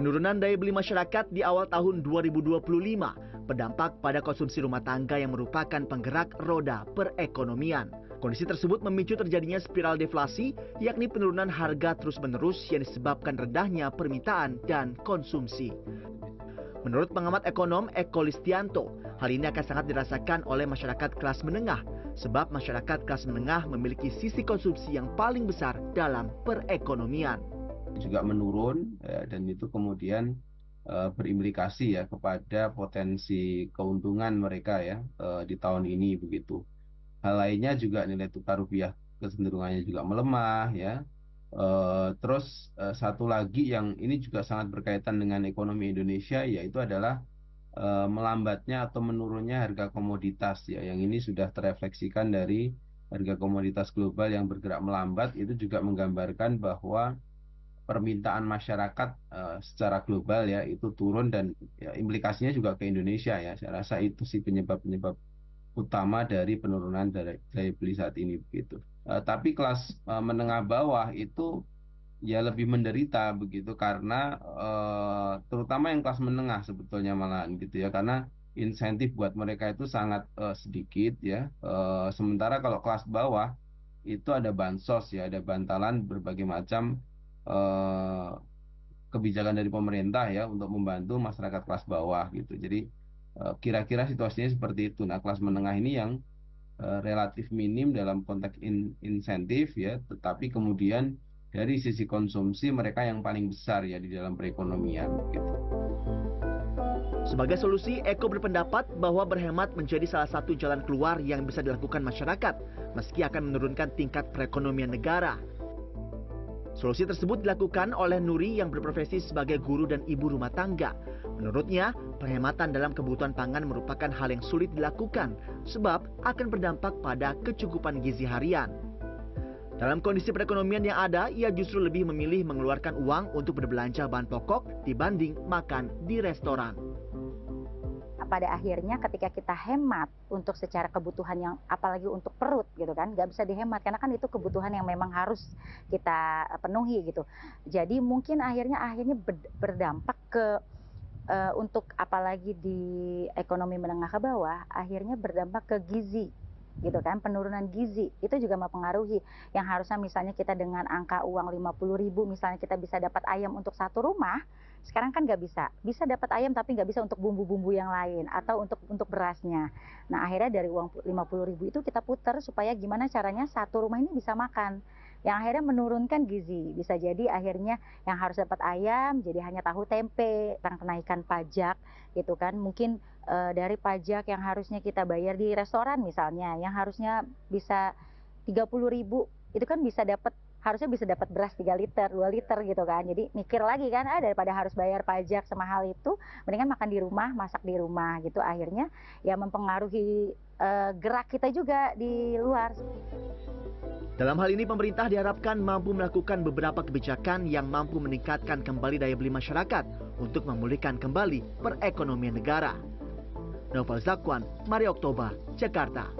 Penurunan daya beli masyarakat di awal tahun 2025 berdampak pada konsumsi rumah tangga yang merupakan penggerak roda perekonomian. Kondisi tersebut memicu terjadinya spiral deflasi, yakni penurunan harga terus-menerus yang disebabkan rendahnya permintaan dan konsumsi. Menurut pengamat ekonom Eko Listianto, hal ini akan sangat dirasakan oleh masyarakat kelas menengah, sebab masyarakat kelas menengah memiliki sisi konsumsi yang paling besar dalam perekonomian. Juga menurun dan itu kemudian berimplikasi ya kepada potensi keuntungan mereka ya di tahun ini begitu. Hal lainnya juga nilai tukar rupiah kecenderungannya juga melemah ya. Terus satu lagi yang ini juga sangat berkaitan dengan ekonomi Indonesia, yaitu adalah melambatnya atau menurunnya harga komoditas ya, yang ini sudah terefleksikan dari harga komoditas global yang bergerak melambat. Itu juga menggambarkan bahwa permintaan masyarakat secara global ya itu turun, dan ya, implikasinya juga ke Indonesia ya. Saya rasa itu sih penyebab-penyebab utama dari penurunan daya beli saat ini begitu. Tapi kelas menengah bawah itu ya lebih menderita begitu, karena terutama yang kelas menengah sebetulnya malahan gitu ya, karena insentif buat mereka itu sangat sedikit ya. Sementara kalau kelas bawah itu ada bansos ya, ada bantalan berbagai macam eh, kebijakan dari pemerintah ya untuk membantu masyarakat kelas bawah gitu. Jadi kira-kira situasinya seperti itu. Nah, kelas menengah ini yang relatif minim dalam konteks insentif ya, tetapi kemudian dari sisi konsumsi mereka yang paling besar ya di dalam perekonomian gitu. Sebagai solusi, Eko berpendapat bahwa berhemat menjadi salah satu jalan keluar yang bisa dilakukan masyarakat, meski akan menurunkan tingkat perekonomian negara. Solusi tersebut dilakukan oleh Nuri yang berprofesi sebagai guru dan ibu rumah tangga. Menurutnya, penghematan dalam kebutuhan pangan merupakan hal yang sulit dilakukan, sebab akan berdampak pada kecukupan gizi harian. Dalam kondisi perekonomian yang ada, ia justru lebih memilih mengeluarkan uang untuk berbelanja bahan pokok dibanding makan di restoran. Pada akhirnya ketika kita hemat untuk secara kebutuhan yang apalagi untuk perut gitu kan, nggak bisa dihemat karena kan itu kebutuhan yang memang harus kita penuhi gitu. Jadi mungkin akhirnya berdampak ke untuk apalagi di ekonomi menengah ke bawah, akhirnya berdampak ke gizi gitu kan, penurunan gizi itu juga mempengaruhi. Yang harusnya misalnya kita dengan angka uang 50.000 misalnya kita bisa dapat ayam untuk satu rumah, sekarang kan nggak bisa dapat ayam tapi nggak bisa untuk bumbu-bumbu yang lain atau untuk berasnya. Nah akhirnya dari uang 50.000 itu kita putar supaya gimana caranya satu rumah ini bisa makan, yang akhirnya menurunkan gizi. Bisa jadi akhirnya yang harus dapat ayam jadi hanya tahu tempe. Karena kenaikan pajak gitu kan, mungkin dari pajak yang harusnya kita bayar di restoran misalnya, yang harusnya bisa 30.000 itu kan harusnya bisa dapat beras 3 liter, 2 liter gitu kan. Jadi mikir lagi kan, daripada harus bayar pajak semahal itu, mendingan makan di rumah, masak di rumah gitu. Akhirnya ya mempengaruhi gerak kita juga di luar. Dalam hal ini, pemerintah diharapkan mampu melakukan beberapa kebijakan yang mampu meningkatkan kembali daya beli masyarakat untuk memulihkan kembali perekonomian negara. Noval Zakwan, Maria Oktober, Jakarta.